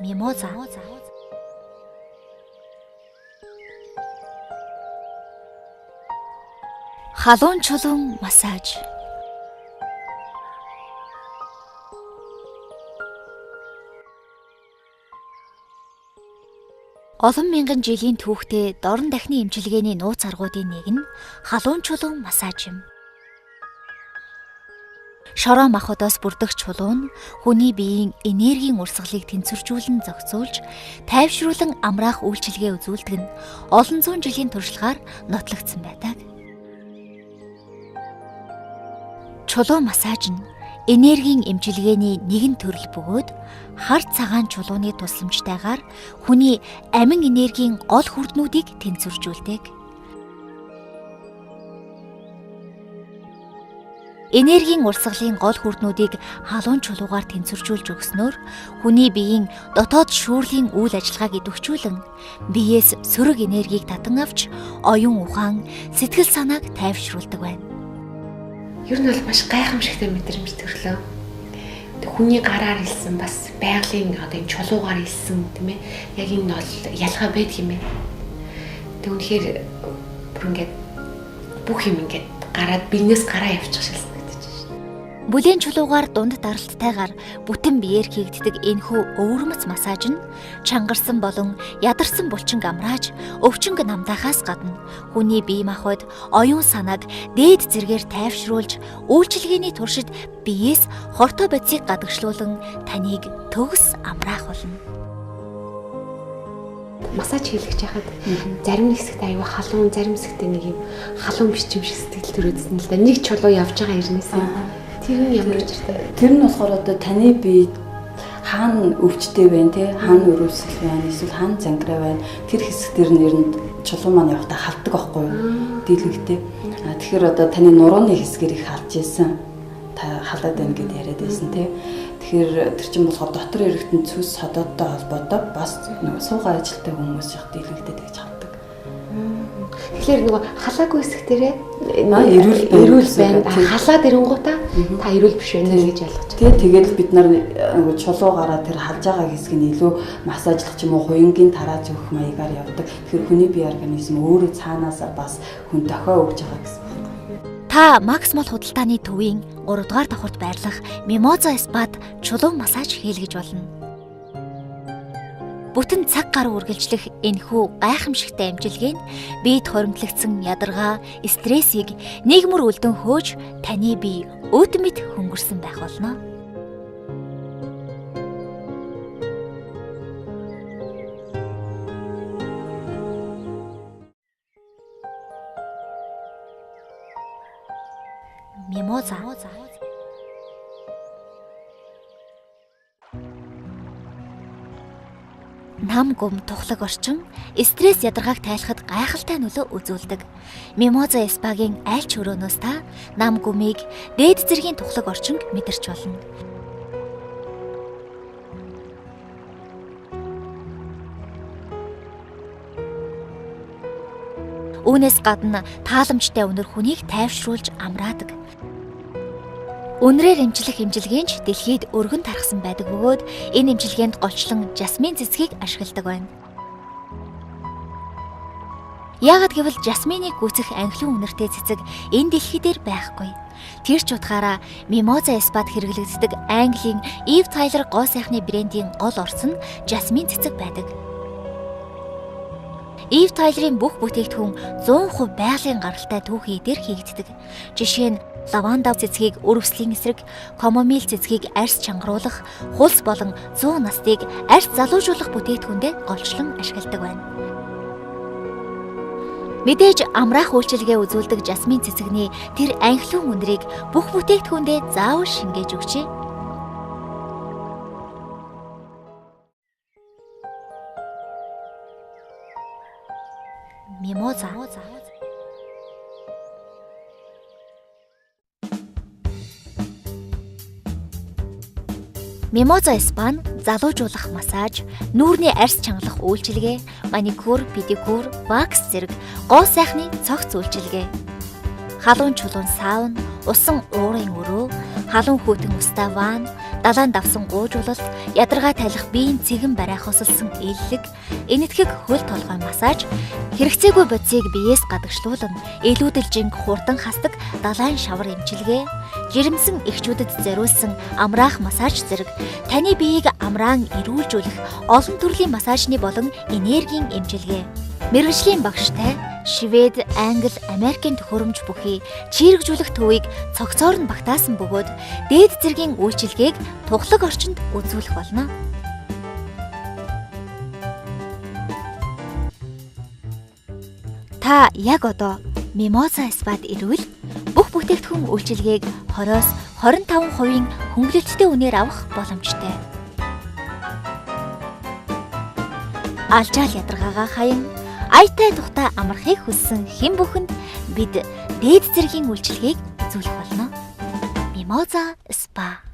Мимоза. Халуун чулуун массаж. Олон мянган жилийн түүхтэй дорн дахны эмчилгээний нууц аргуудын нэг нь халуун чулуун массаж юм. Шороо махбодоос бүрдэх чулуун хүний биеийн энергийн урсгалыг тэнцвэржүүлэн зохицуулж, тайвшруулан амраах үйлчилгээ үзүүлдэг нь олон зуун жилийн туршлагаар нотлогдсон байдаг. Чулуун массаж нь энергийн эмчилгээний нэгэн төрөл бөгөөд хар цагаан чулууны тусламжтайгаар хүний амин энергийн гол хүрднүүдийг тэнцвэржүүлдэг. Энергийн урсгалын гол хүрднүүдийг халуун чулуугаар тэнцвэржүүлж өгснөөр хүний биеийн дотоод шүүрлийн үйл ажиллагааг идэвхжүүлэн биеэс сөрөг энергийг татан авч оюун ухаан, сэтгэл санааг тайвшруулдаг байна. Ер нь бол маш гайхамшигтай мэдрэмж төрлөө. Хүний гараар илсэн бас байгалийн одоо энэ чулуугаар илсэн тийм ээ. Яг энэ бол ялгаа байдаг юм ээ. Тэг үнэхээр бүр ингээд бүх юм ингээд гараад биенээс гараа явчих шилсэн гэдэг чинь шүү. Бүлийн чулуугаар дунд даралттайгаар бүтэн биеэр хийгддэг энэхүү өвөрмөц массаж нь чангарсан болон ядарсан булчинг амрааж, өвчнг намдаахаас гадна хүний бие махбод оюун санааг дээд зэргээр тайвшруулж, үйлчилгээний туршид биеэс хортой бодисыг гадагшлуулан таныг төгс амраах болно. Массаж хийлгэж яхад зарим нэг хэсэгт аюу халуун, зарим хэсэгт нэг юм халуун бичим шиг сэтгэл төрөөдсөн л да. Нэг чулуу явж байгаа хэрнээс тэр нь ямар учиртай. Тэр нь болохоор одоо таны бие хаана өвчтэй байна те, хаана өрөвсөл байна, эсвэл хаана зангираа байна. Тэр хэсгээр нь ер нь чулуу маань явахдаа халддаг байхгүй юу? Дийлэнхтэй. Тэгэхээр одоо таны нурууны хэсгээр их халж ийсэн. Та халаад байна гэдээ яриад байсан те. Тэгэхээр тэр чинь болохоор дотор эрэгтэн цус содоодтой холбоотой бас нөгөө суугаа ажилтай хүмүүс их дийлэнхтэй тэгж халдаг. Тэгэхээр нөгөө халаагүй хэсгтэрээ эрүүл байна. Халаад ирэнгуутаа та эрүүл биш байна гэж ойлгож байна. Тэгээд бид нар нөгөө чулуугаараа тэр халж байгаа хэсгийг илүү массажлах ч юм уу хуянгийн тараа зөөх маягаар явдаг. Тэгэхээр хүний бие организм өөрөө цаанаасаа бас хүн дохио өгж байгаа гэсэн. Та Максмол худалдааны төвийн 3 дугаар давхурт байрлах Мимоза спад чулуун массаж хийлгэж болно. Бүтэн цаг гаруй үргэлжлэх энэхүү гайхамшигтай амжилгээ нь биед хоримтлагдсан ядаргаа, стрессийг нийгмэр үлдэн хөөж таны бие өд мэд хөнгөрсөн байх болно. Мимоза. Нам гүм тухлаг орчин стресс ядаргааг тайлахад гайхалтай нөлөө үзүүлдэг. Мимоза спагийн аль ч өрөөнөөс та нам гүмийг дээд зэргийн тухлаг орчинг мэдэрч болно. Үүнээс гадна тааламжтай үнэр хүнийг тайвшруулж амраадаг. Үнрээр эмчлэх эмчилгээнч дэлхийд өргөн тархсан байдаг бөгөөд энэ эмчилгээнд голчлон жасмин цэцгийг ашигладаг байна. Яагад гэвэл жасминыг гүйцэх анхлын үнэртэй цэцэг энэ дэлхий дээр байхгүй. Тэр ч утгаараа Мимоза спад хэрэглэгддэг Английн Eve Tyler гоо сайхны брендийн гол орц нь жасмин цэцэг байдаг. Eve Tyler-ийн бүх бүтээгдэхүүн 100% байгалийн гаралтай түүхий дээр хийгддэг. Жишээ нь лаванда цэцгийг өрөвслийн эсрэг, камомил цэцгийг арьс чангаруулах, хулс болон 100 настыг арьс залуужуулах бүтээгдэхүүндээ голчлон ашигладаг байна. Мэдээж амраах үйлчилгээ үзүүлдэг жасмин цэцэгний тэр анхлын үнэрийг бүх бүтээгдэхүүндээ заавал шингээж өгчээ. Мимоза. Мимоза спа нь залуужуулах массаж, нүүрний арьс чангалах үйлчилгээ, маникюр, педикюр, вакс зэрэг гоо сайхны цогц үйлчилгээ. Халуун чулуун саун, усан уурын өрөө, халуун хүйтэн устай ван, далаан давсан гуйжуулалт, ядаргаа тайлах биеийн цэгэн барай хосолсон ээллэг, энэтхэг хөл толгой массаж, хэрэгцээгүй бодисыг биеэс гадагшлуулан, илүүдэлжинг хурдан хасдаг далайн шавар эмчилгээ, жирэмсэн эхчүүдэд зориулсан амраах массаж зэрэг таны биеийг амраан эрүүлжүүлэх олон төрлийн массажны болон энергийн эмчилгээ. Мэргэжлийн багштай Швед, Англи, Америкийн төхөөрөмж бүхий чирэгжүүлэх төвийг цогцоор нь багтаасан бөгөөд дээд зэргийн үйлчилгээг тухлаг орчинд үзүүлэх болно. Та яг одоо Mimoza Spa-д ирвэл бүх бүтээгдэхүүн үйлчилгээг 20-с 25% хөнгөлөлттэй үнээр авах боломжтой. Алжаал ядаргаагаа хаян аятай тухтай амархыг хүссэн хэн бүхэнд бид дээд зэргийн үйлчилгээг үзүүлэх болно. Mimoza Spa